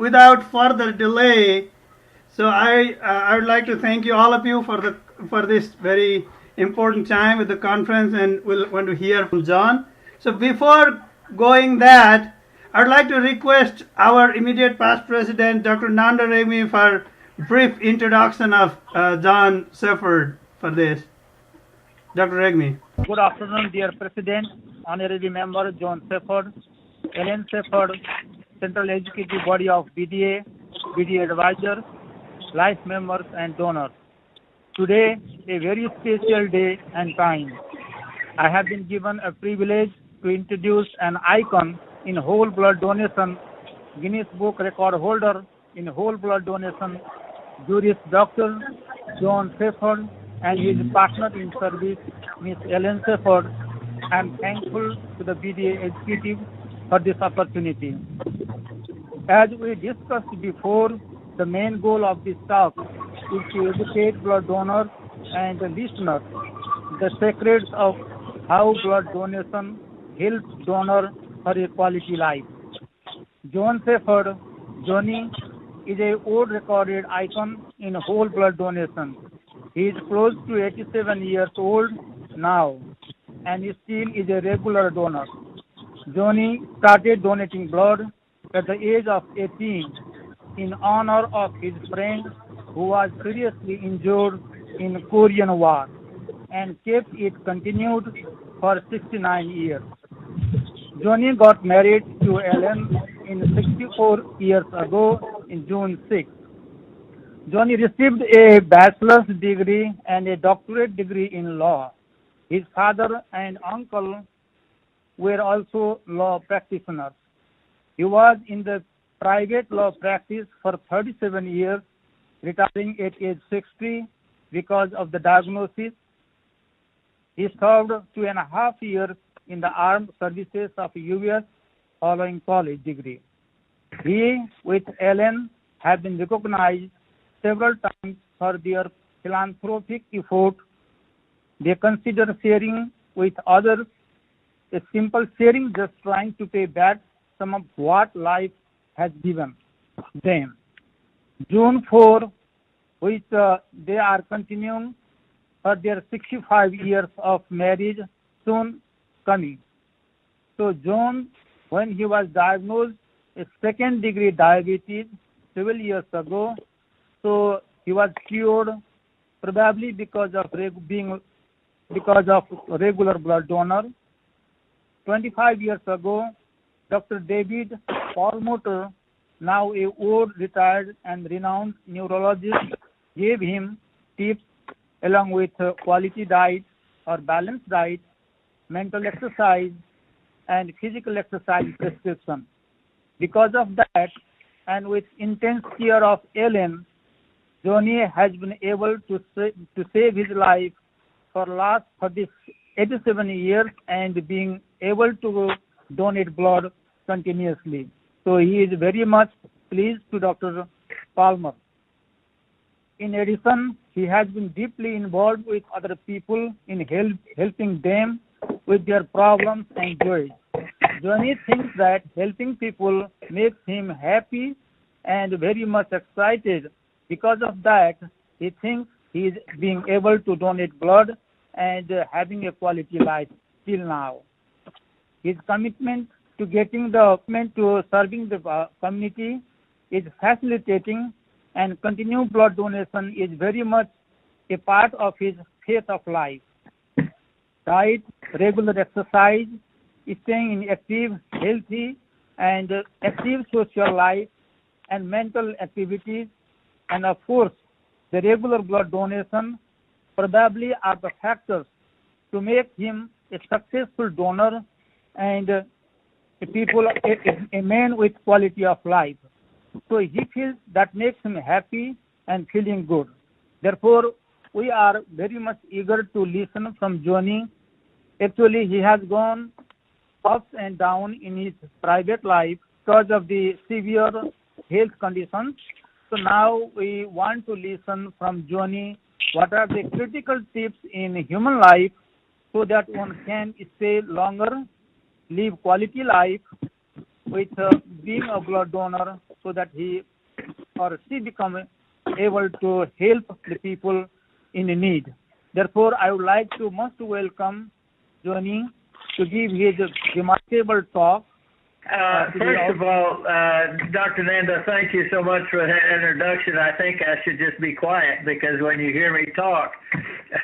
without further delay, so I would like to thank you all of you for this very important time with the conference, and we'll want to hear from John. So before going that, I'd like to request our immediate past president, Dr. Nanda Remy, for brief introduction of John Sheppard for this. Dr. Regmi. Good afternoon, dear President, Honorary Member John Sheppard, Ellen Sheppard, Central Executive Body of BDA, BDA Advisors, life members and donors. Today, a very special day and time. I have been given a privilege to introduce an icon in whole blood donation, Guinness Book record holder in whole blood donation, Juris Dr. John Sheppard, and his partner in service, Ms. Ellen Sheppard. I am thankful to the BDA executive for this opportunity. As we discussed before, the main goal of this talk is to educate blood donors and the listeners the secrets of how blood donation helps donor for a quality life. John Sheppard, Johnny, is a old recorded icon in whole blood donation. He is close to 87 years old now, and he still is a regular donor. Johnny started donating blood at the age of 18 in honor of his friend who was seriously injured in Korean War, and kept it continued for 69 years. Johnny got married to Ellen in 64 years ago in June 6. Johnny received a bachelor's degree and a doctorate degree in law. His father and uncle were also law practitioners. He was in the private law practice for 37 years, retiring at age 60 because of the diagnosis. He served 2.5 years in the armed services of U.S. following college degree. He, with Ellen, have been recognized several times for their philanthropic effort. They consider sharing with others a simple sharing, just trying to pay back some of what life has given them. June 4, which they are continuing for their 65 years of marriage, soon coming. So John, when he was diagnosed a second-degree diabetes 12 years ago, so he was cured probably because of regular blood donor. 25 years ago, Dr. David Palmoter, now a old retired and renowned neurologist, gave him tips along with quality diet or balanced diet, mental exercise, and physical exercise prescription. Because of that, and with intense care of Ellen, Johnny has been able to save his life for last 87 years and being able to donate blood continuously. So he is very much pleased to Dr. Palmer. In addition, he has been deeply involved with other people in helping them with their problems and joys. Johnny thinks that helping people makes him happy and very much excited. Because of that, he thinks he is being able to donate blood and having a quality life till now. His commitment to serving the community is facilitating, and continued blood donation is very much a part of his faith of life. Diet, regular exercise, staying in active, healthy, and active social life, and mental activities, and of course, the regular blood donation probably are the factors to make him a successful donor and a man with quality of life. So he feels that makes him happy and feeling good. Therefore, we are very much eager to listen from Johnny. Actually, he has gone ups and down in his private life because of the severe health conditions. So now we want to listen from Johnny what are the critical tips in human life so that one can stay longer, live quality life with being a blood donor so that he or she become able to help the people in need. Therefore, I would like to most welcome Johnny to give his remarkable talk. First of all, Dr. Nanda, thank you so much for that introduction. I think I should just be quiet because when you hear me talk,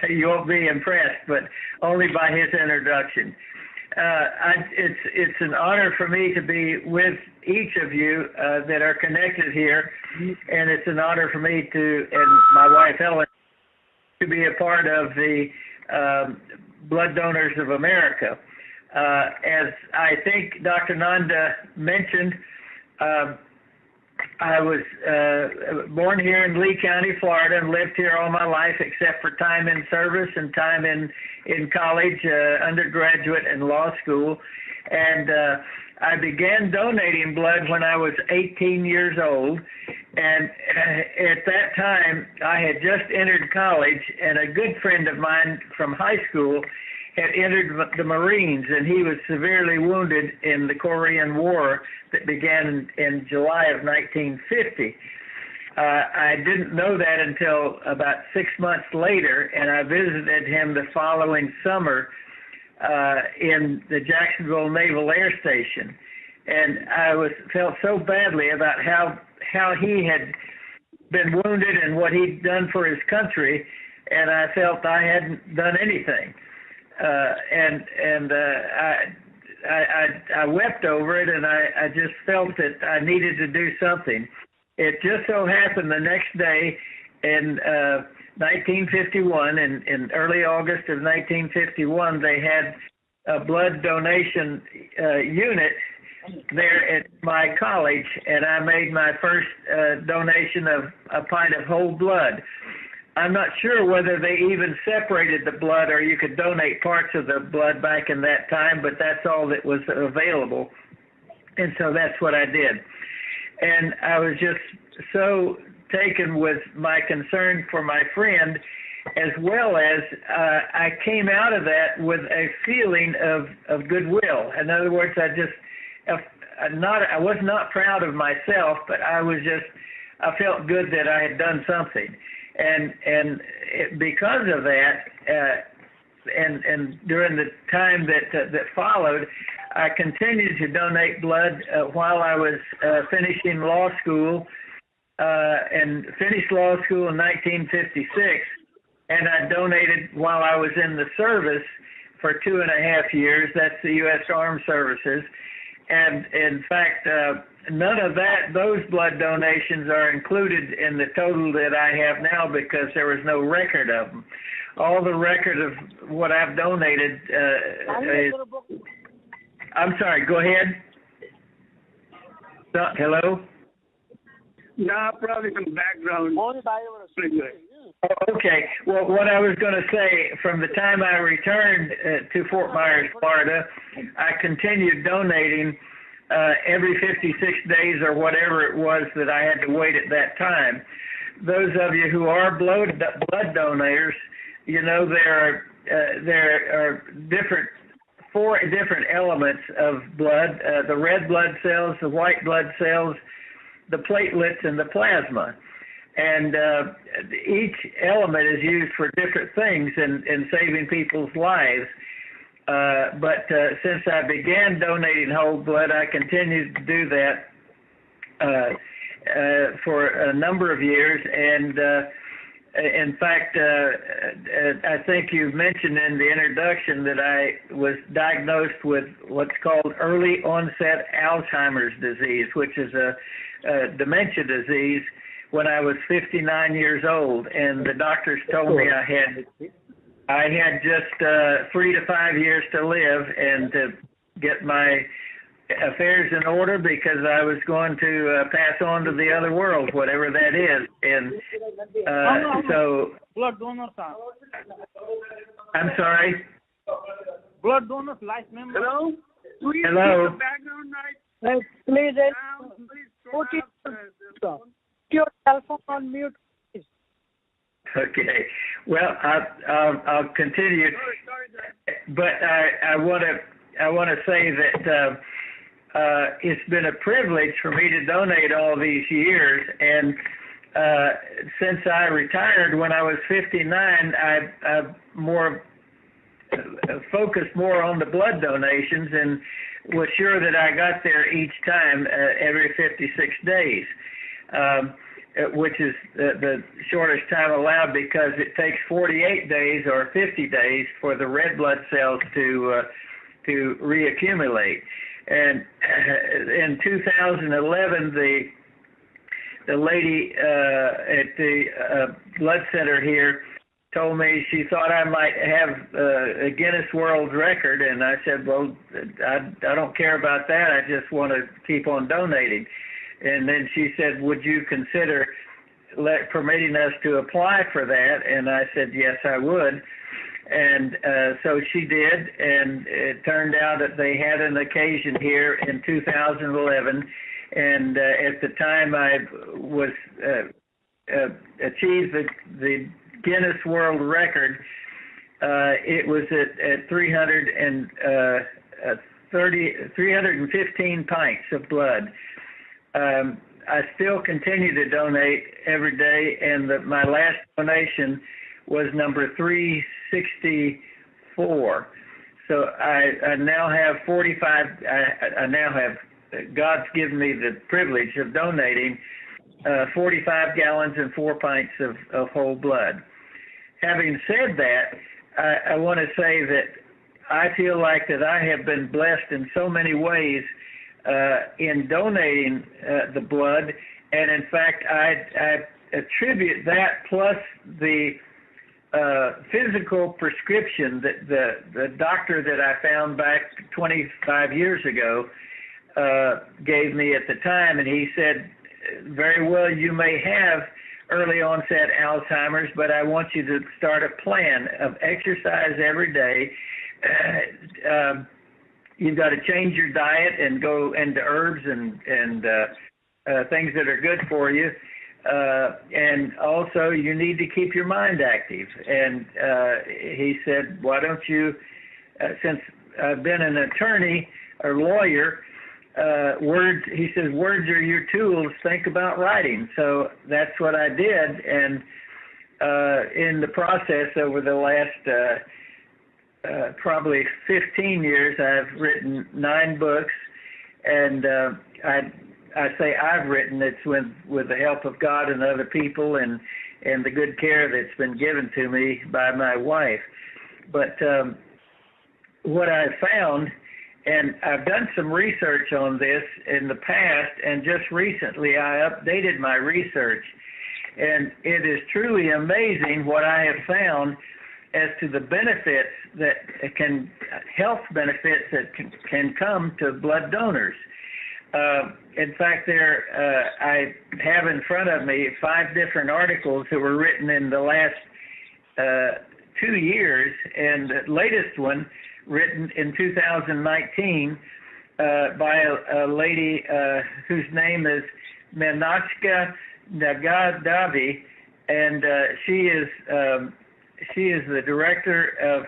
you won't be impressed, but only by his introduction. It's an honor for me to be with each of you that are connected here, and it's an honor for me and my wife Ellen to be a part of the Blood Donors of America. As I think Dr. Nanda mentioned, I was born here in Lee County, Florida, and lived here all my life except for time in service and time in college, undergraduate, and law school. And I began donating blood when I was 18 years old. And at that time, I had just entered college, and a good friend of mine from high school had entered the Marines, and he was severely wounded in the Korean War that began in July of 1950. I didn't know that until about 6 months later, and I visited him the following summer in the Jacksonville Naval Air Station. And I felt so badly about how he had been wounded and what he'd done for his country, and I felt I hadn't done anything. I wept over it, and I just felt that I needed to do something. It just so happened the next day in 1951, in early August of 1951, they had a blood donation unit there at my college, and I made my first donation of a pint of whole blood. I'm not sure whether they even separated the blood or you could donate parts of the blood back in that time, but that's all that was available. And so that's what I did. And I was just so taken with my concern for my friend, as well as I came out of that with a feeling of goodwill. In other words, I was not proud of myself, but I felt good that I had done something. And because of that, and during the time that followed, I continued to donate blood while I was finishing law school, and finished law school in 1956. And I donated while I was in the service for 2.5 years. That's the U.S. Armed Services. And in fact, none of those blood donations are included in the total that I have now because there was no record of them. All the record of what I've donated is... I'm sorry, go ahead. Hello? No, probably some background. Pretty good. Okay. Well, what I was going to say, from the time I returned to Fort Myers, Florida, I continued donating every 56 days or whatever it was that I had to wait at that time. Those of you who are blood donors, you know there are four different elements of blood: the red blood cells, the white blood cells, the platelets, and the plasma. And each element is used for different things in saving people's lives. But since I began donating whole blood, I continued to do that for a number of years. And in fact, I think you mentioned in the introduction that I was diagnosed with what's called early onset Alzheimer's disease, which is a dementia disease, when I was 59 years old. And the doctors told me I had just 3 to 5 years to live and to get my affairs in order, because I was going to pass on to the other world, whatever that is. And so... Blood donors. I'm sorry? Blood donors, life members. Hello? Hello? Background noise. Please, Put your cell phone on mute, please. Okay. Well, I'll continue, but I want to say that it's been a privilege for me to donate all these years. And since I retired when I was 59, I've more focused more on the blood donations and was sure that I got there each time every 56 days, which is the shortest time allowed because it takes 48 days or 50 days for the red blood cells to reaccumulate. And in 2011, the lady at the blood center here told me she thought I might have a Guinness World Record, and I said, well, I don't care about that. I just want to keep on donating. And then she said, would you consider permitting us to apply for that? And I said, yes, I would. And so she did, and it turned out that they had an occasion here in 2011, and at the time I was achieved the Guinness World Record. It was at 315 pints of blood. I still continue to donate every day, and my last donation was number 364. So I now have 45. I now have, God's given me the privilege of donating 45 gallons and 4 pints of whole blood. Having said that, I want to say that I feel like that I have been blessed in so many ways in donating the blood, and in fact, I attribute that plus the physical prescription that the doctor that I found back 25 years ago gave me at the time, and he said, very well, you may have early onset Alzheimer's, but I want you to start a plan of exercise every day. You've got to change your diet and go into herbs and things that are good for you. And also you need to keep your mind active. And he said, why don't you, since I've been an attorney or lawyer, words, he says, words are your tools, think about writing. So that's what I did. And in the process over the last probably 15 years, I've written 9 books. And I say I've written, it's with the help of God and other people and the good care that's been given to me by my wife. But what I've found, and I've done some research on this in the past, and just recently I updated my research, and it is truly amazing what I have found as to the benefits that health benefits that can come to blood donors. In fact, I have in front of me 5 different articles that were written in the last 2 years, and the latest one written in 2019 by a lady whose name is Menachka Nagadavi, and she is the director of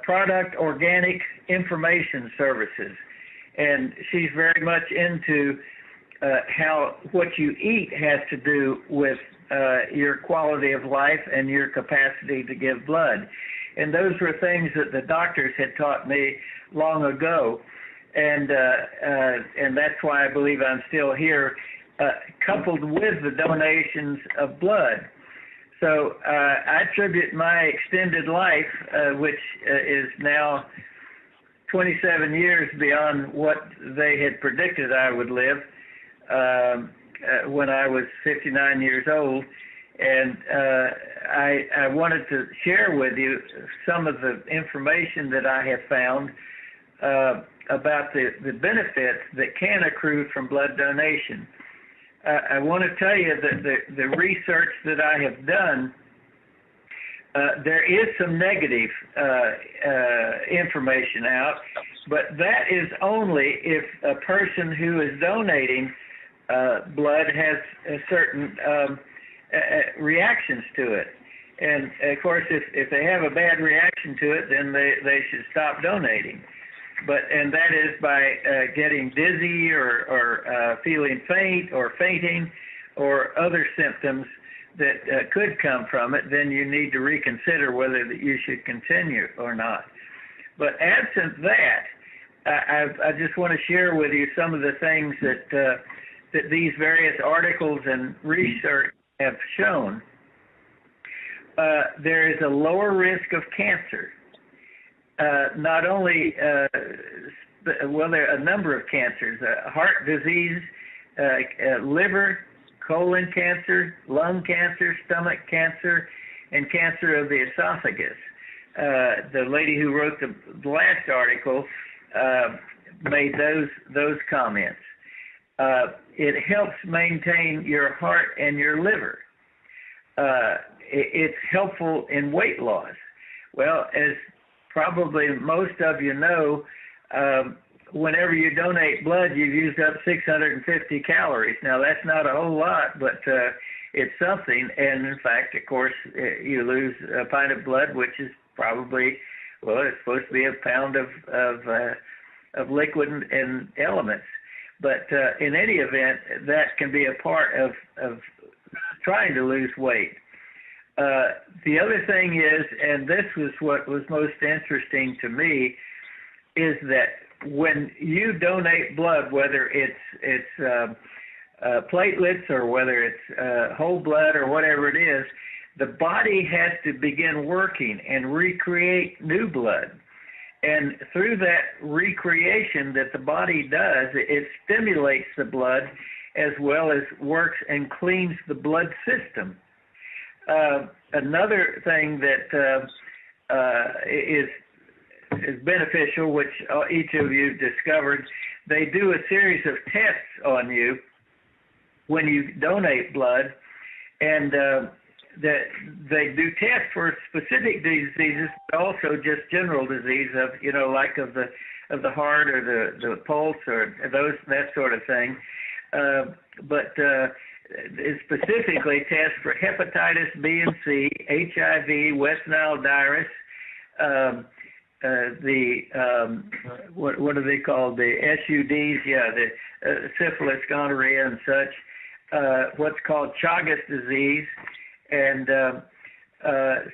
Product Organic Information Services. And she's very much into how what you eat has to do with your quality of life and your capacity to give blood. And those were things that the doctors had taught me long ago. And that's why I believe I'm still here, coupled with the donations of blood. So I attribute my extended life, which is now 27 years beyond what they had predicted I would live when I was 59 years old. And I wanted to share with you some of the information that I have found about the benefits that can accrue from blood donation. I want to tell you that the research that I have done, there is some negative information out, but that is only if a person who is donating blood has a certain reactions to it. And of course, if they have a bad reaction to it, then they should stop donating. and that is by getting dizzy or feeling faint or fainting or other symptoms that could come from it, then you need to reconsider whether that you should continue or not. But absent that, I just want to share with you some of the things that these various articles and research have shown. There is a lower risk of cancer. Not only, well, there are a number of cancers: heart disease, liver, colon cancer, lung cancer, stomach cancer, and cancer of the esophagus. The lady who wrote the last article made those comments. It helps maintain your heart and your liver. It's helpful in weight loss. Well, as probably most of you know, whenever you donate blood, you've used up 650 calories. Now, that's not a whole lot, but it's something. And in fact, of course, you lose a pint of blood, which is probably, well, it's supposed to be a pound of liquid and elements. But in any event, that can be a part of trying to lose weight. The other thing is, and this was what was most interesting to me, is that when you donate blood, whether it's platelets or whether it's whole blood or whatever it is, the body has to begin working and recreate new blood. And through that recreation that the body does, it stimulates the blood as well as works and cleans the blood system. Another thing that is beneficial, which each of you discovered, they do a series of tests on you when you donate blood, and that they do tests for specific diseases, but also just general disease of, like of the heart or the pulse or that sort of thing. But it specifically tests for hepatitis B and C, HIV, West Nile virus, what are they called? The SUDs, the syphilis, gonorrhea, and such. What's called Chagas disease, and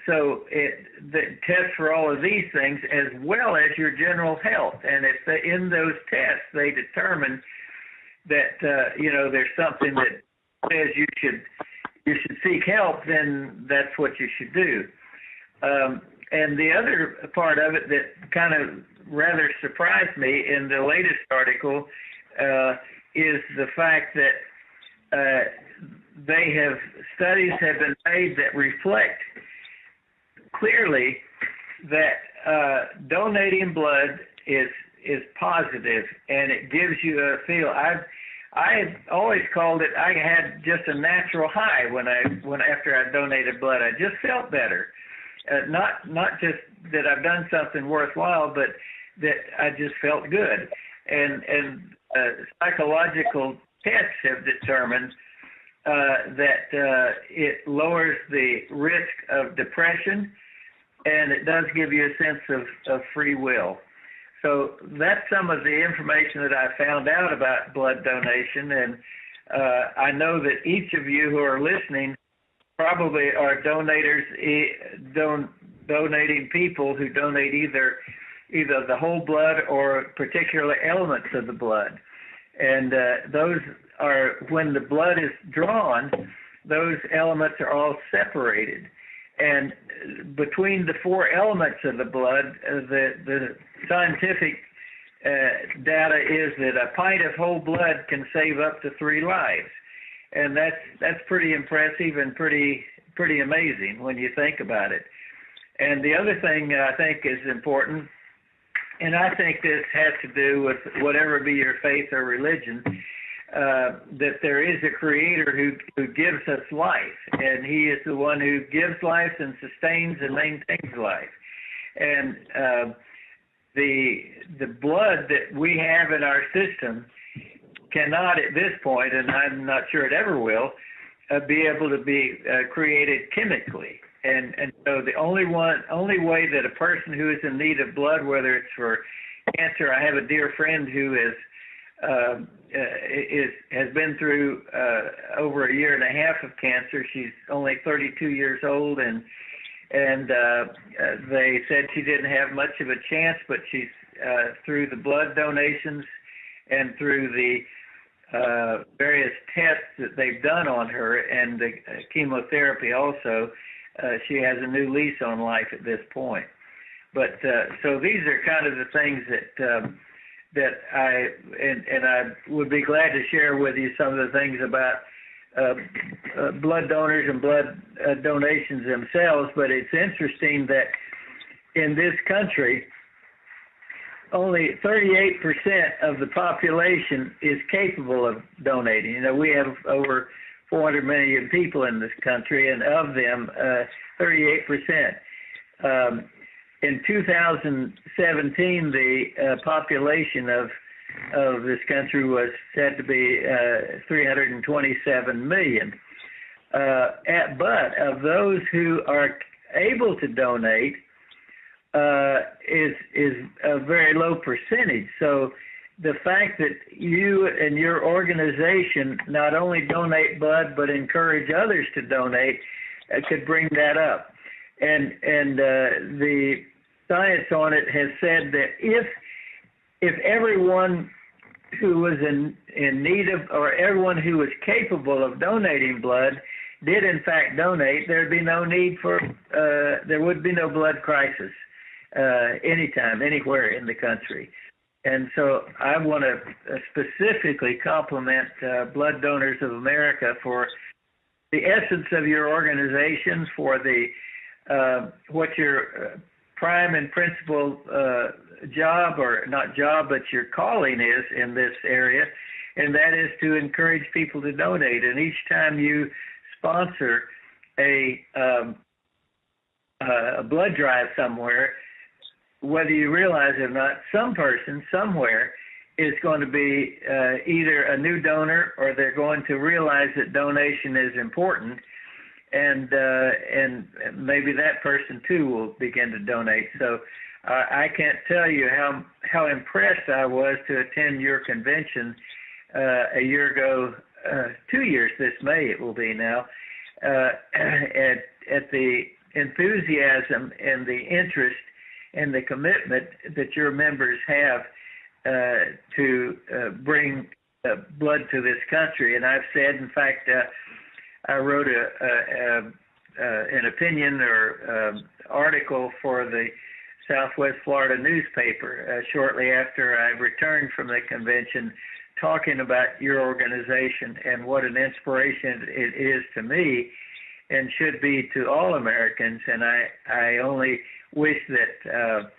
so the tests for all of these things as well as your general health. And if in those tests they determine that there's something that says you should seek help, then that's what you should do. And the other part of it that kind of rather surprised me in the latest article is the fact that studies have been made that reflect clearly that donating blood is positive, and it gives you a feel. I had always called it, I had just a natural high after I donated blood. I just felt better. Not just that I've done something worthwhile, but that I just felt good. And psychological tests have determined that it lowers the risk of depression, and it does give you a sense of free will. So that's some of the information that I found out about blood donation, and I know that each of you who are listening probably are donators, donating people who donate either the whole blood or particular elements of the blood. And those are, when the blood is drawn, those elements are all separated. And between the four elements of the blood, the scientific data is that a pint of whole blood can save up to 3 lives. And that's pretty impressive and pretty amazing when you think about it. And the other thing I think is important, and I think this has to do with whatever be your faith or religion, that there is a creator who gives us life, and he is the one who gives life and sustains and maintains life. And the blood that we have in our system cannot at this point, and I'm not sure it ever will, be able to be created chemically. And so the only way that a person who is in need of blood, whether it's for cancer. I have a dear friend who has been through over a year and a half of cancer. She's only 32 years old, and they said she didn't have much of a chance, but she's through the blood donations and through the various tests that they've done on her and the chemotherapy also, she has a new lease on life at this point. But so these are kind of the things that I would be glad to share with you, some of the things about blood donors and blood donations themselves. But it's interesting that in this country, only 38% of the population is capable of donating. You know, we have over 400 million people in this country, and of them, 38%. In 2017, the population of this country was said to be 327 million. But of those who are able to donate, is a very low percentage. So the fact that you and your organization not only donate blood but encourage others to donate could bring that up. And the science on it has said that if everyone who was in need of, or everyone who was capable of donating blood did in fact donate, there'd be no need for, there would be no blood crisis anytime, anywhere in the country. And so I want to specifically compliment Blood Donors of America for the essence of your organization, for the what your prime and principal job, or not job, but your calling is in this area, and that is to encourage people to donate. And each time you sponsor a blood drive somewhere, whether you realize it or not, some person somewhere is going to be either a new donor, or they're going to realize that donation is important, and maybe that person too will begin to donate. So I can't tell you how impressed I was to attend your convention a year ago, 2 years this May it will be now, at the enthusiasm and the interest and the commitment that your members have to bring blood to this country. And I've said, in fact, I wrote an opinion or article for the Southwest Florida newspaper shortly after I returned from the convention, talking about your organization and what an inspiration it is to me and should be to all Americans. And I only wish that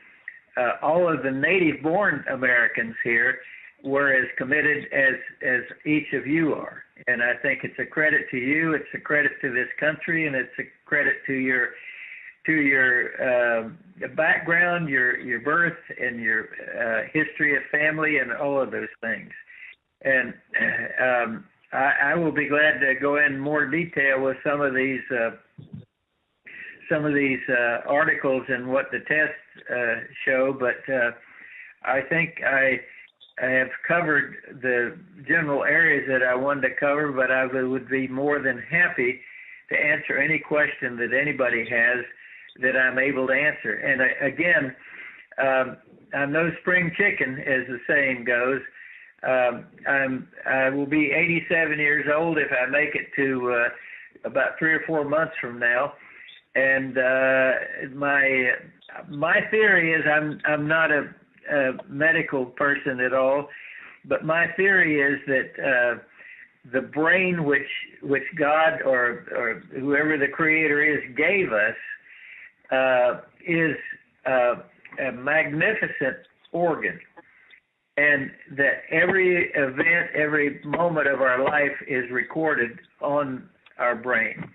all of the native-born Americans here were as committed as each of you are. And I think it's a credit to you, it's a credit to this country, and it's a credit to your background, your birth, and your history of family, and all of those things. And I will be glad to go in more detail with some of these articles and what the tests show, but I think I have covered the general areas that I wanted to cover, but I would be more than happy to answer any question that anybody has that I'm able to answer. And again, I'm no spring chicken, as the saying goes. I will be 87 years old if I make it to about 3 or 4 months from now. And my theory is, I'm not a medical person at all, but my theory is that the brain which God or whoever the Creator is gave us is a magnificent organ, and that every event, every moment of our life is recorded on our brain.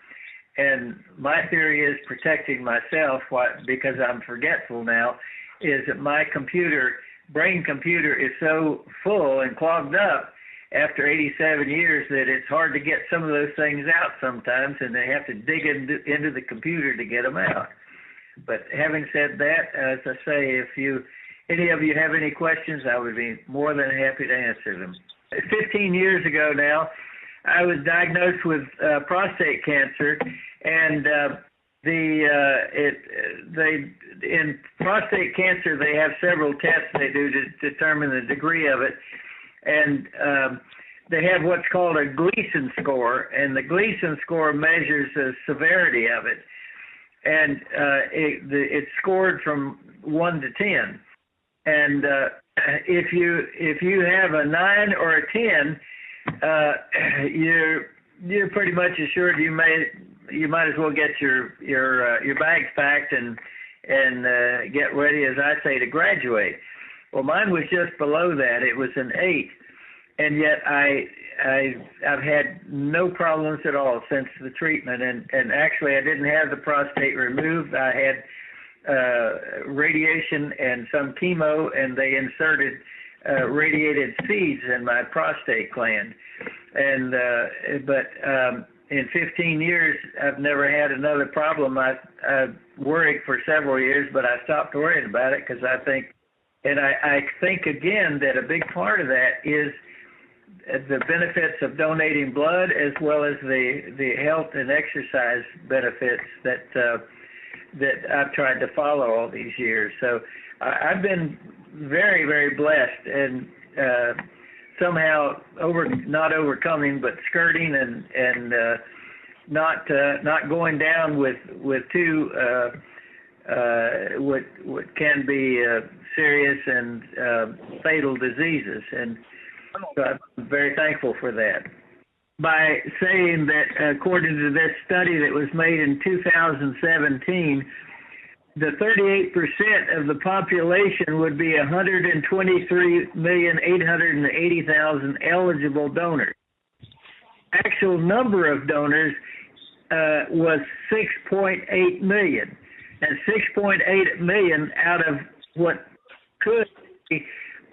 And my theory is, protecting myself, because I'm forgetful now, is that my brain computer is so full and clogged up after 87 years that it's hard to get some of those things out sometimes, and they have to dig into the computer to get them out. But having said that, as I say, if any of you have any questions, I would be more than happy to answer them. 15 years ago now, I was diagnosed with prostate cancer, and in prostate cancer they have several tests they do to determine the degree of it, and they have what's called a Gleason score, and the Gleason score measures the severity of it, and it's scored from 1 to 10, and if you have a 9 or a 10, you're pretty much assured you might as well get your bags packed and get ready, as I say, to graduate. Well, mine was just below that. It was an 8, and yet I've had no problems at all since the treatment. And actually, I didn't have the prostate removed. I had radiation and some chemo, and they inserted radiated seeds in my prostate gland. And but in 15 years, I've never had another problem. I worried for several years, but I stopped worrying about it because I think again that a big part of that is the benefits of donating blood, as well as the health and exercise benefits that I've tried to follow all these years. So I've been very, very blessed, and somehow not overcoming, but skirting and not going down with two what can be serious and fatal diseases, and so I'm very thankful for that. By saying that, according to this study that was made in 2017, the 38% of the population would be 123,880,000 eligible donors. Actual number of donors was 6.8 million, and 6.8 million out of what could be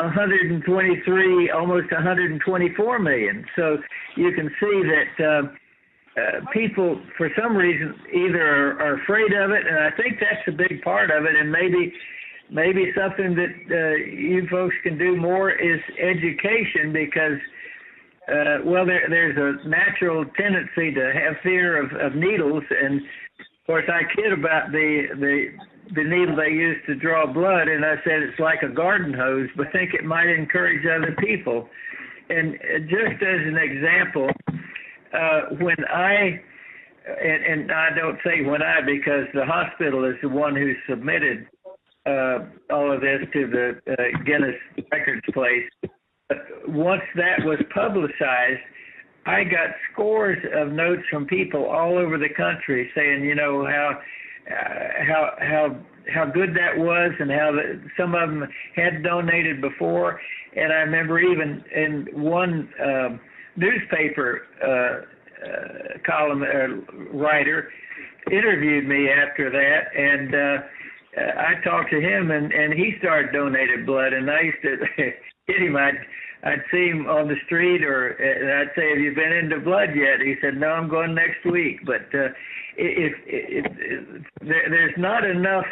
123, almost 124 million. So you can see that people, for some reason, either are afraid of it, and I think that's a big part of it, and maybe something that you folks can do more is education, because there's a natural tendency to have fear of needles, and of course I kid about the needle they use to draw blood, and I said it's like a garden hose, but I think it might encourage other people. And just as an example, when I don't say when I, because the hospital is the one who submitted all of this to the Guinness Records place. Once that was publicized, I got scores of notes from people all over the country saying, you know, how good that was, and how some of them had donated before. And I remember even in one newspaper column writer interviewed me after that, and I talked to him, and he started donating blood, and I used to kid him. I'd see him on the street, and I'd say, "Have you been into blood yet?" He said, "No, I'm going next week." But there's not enough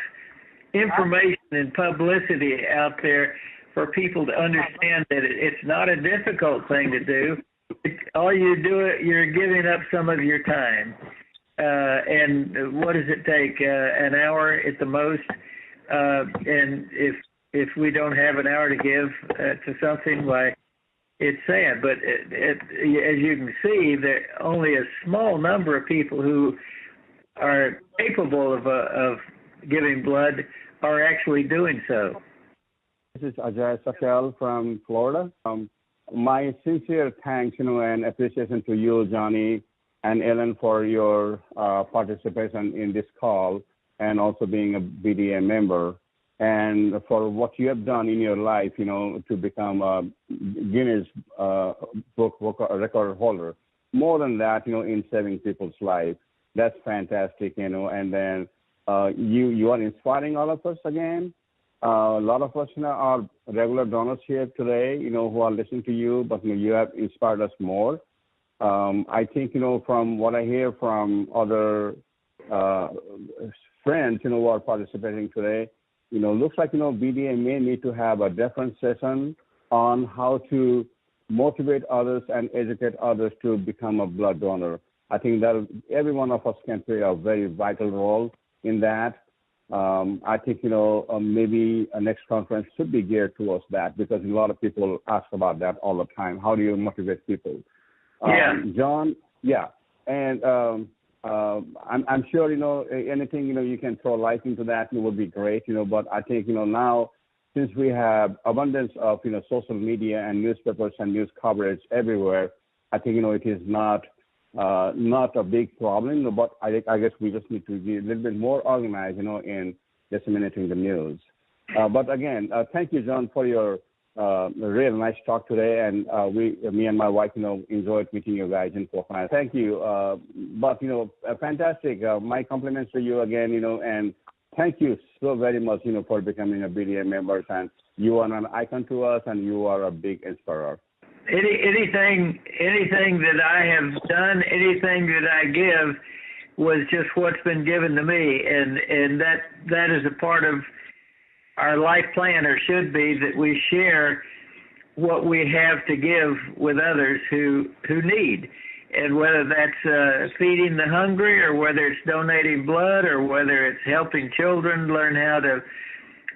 information and publicity out there for people to understand that it's not a difficult thing to do. All you do, you're giving up some of your time. And what does it take? An hour at the most. And if we don't have an hour to give to something, why, it's sad. But as you can see, there are only a small number of people who are capable of giving blood are actually doing so. This is Ajay Sakel from Florida. My sincere thanks, and appreciation to you, Johnny, and Ellen, for your participation in this call, and also being a BDA member, and for what you have done in your life, to become a Guinness Book record holder. More than that, in saving people's life. That's fantastic, and then you are inspiring all of us again. A lot of us are regular donors here today, who are listening to you, but you have inspired us more. I think, from what I hear from other friends, who are participating today, looks like, BDA may need to have a different session on how to motivate others and educate others to become a blood donor. I think that every one of us can play a very vital role in that. I think, maybe a next conference should be geared towards that, because a lot of people ask about that all the time. How do you motivate people? John, yeah. And I'm sure, anything, you can throw light into that, it would be great, but I think, now, since we have abundance of, social media and newspapers and news coverage everywhere, I think, it is not a big problem, but I guess we just need to be a little bit more organized, in disseminating the news. But again, thank you, John, for your real nice talk today, and me and my wife, enjoyed meeting you guys in Portland. Thank you. But fantastic. My compliments to you again, and thank you so very much, for becoming a BDA member. And you are an icon to us, and you are a big inspirer. Anything that I have done, anything that I give, was just what's been given to me, and that is a part of our life plan, or should be, that we share what we have to give with others who need. And whether that's feeding the hungry, or whether it's donating blood, or whether it's helping children learn how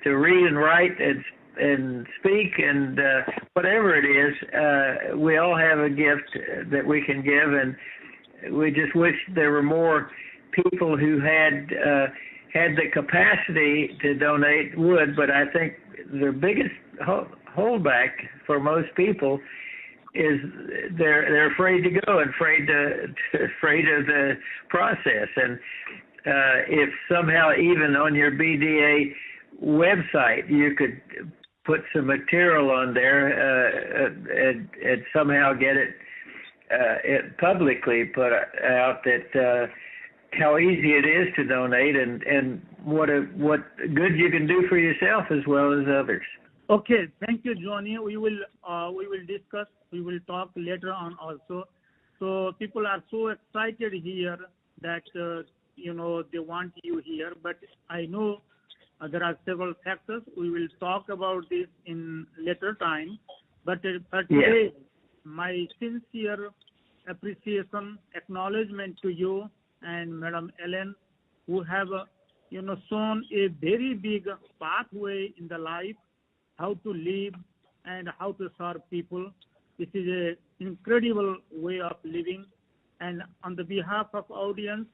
to read and write and speak, and whatever it is, we all have a gift that we can give, and we just wish there were more people who had the capacity to donate would. But I think the biggest holdback for most people is they're afraid to go, and afraid of the process. And if somehow even on your BDA website you could put some material on there and somehow get it publicly put out, that how easy it is to donate, and what good you can do for yourself as well as others. Okay, thank you, Johnny. We will discuss. We will talk later on also. So people are so excited here that they want you here. But I know there are several factors. We will talk about this in later time. But today, my sincere appreciation, acknowledgement to you and Madam Ellen, who have shown a very big pathway in the life, how to live and how to serve people. This is an incredible way of living. And on the behalf of audience,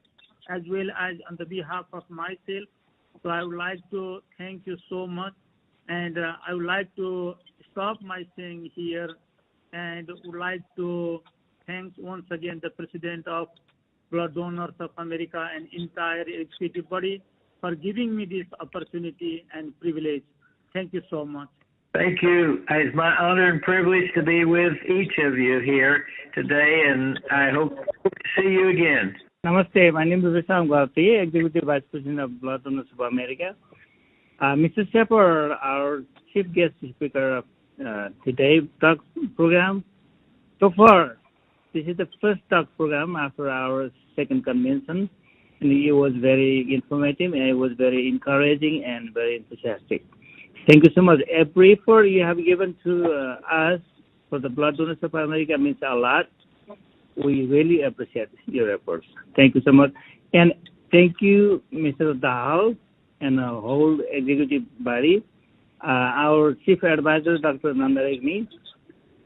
as well as on the behalf of myself, so I would like to thank you so much. And I would like to stop my saying here, and would like to thank once again the President of Blood Donors of America and entire executive body for giving me this opportunity and privilege. Thank you so much. Thank you. It's my honor and privilege to be with each of you here today, and I hope to see you again. Namaste. My name is Visham Gauti, Executive Vice President of Blood Donors of America. Mr. Sheppard, our chief guest speaker of today's talk program. So far, this is the first talk program after our second convention, and it was very informative, and it was very encouraging and very enthusiastic. Thank you so much. Every effort you have given to us for the Blood Donors of America means a lot. We really appreciate your efforts. Thank you so much. And thank you, Mr. Dahal, and the whole executive body, our chief advisor, Dr. Nandaregni,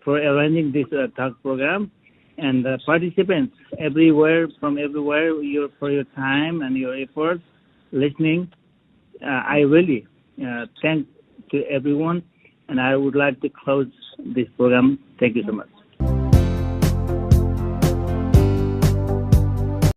for arranging this talk program, and the participants everywhere, from everywhere, for your time and your efforts, listening. I really thank to everyone, and I would like to close this program. Thank you so much.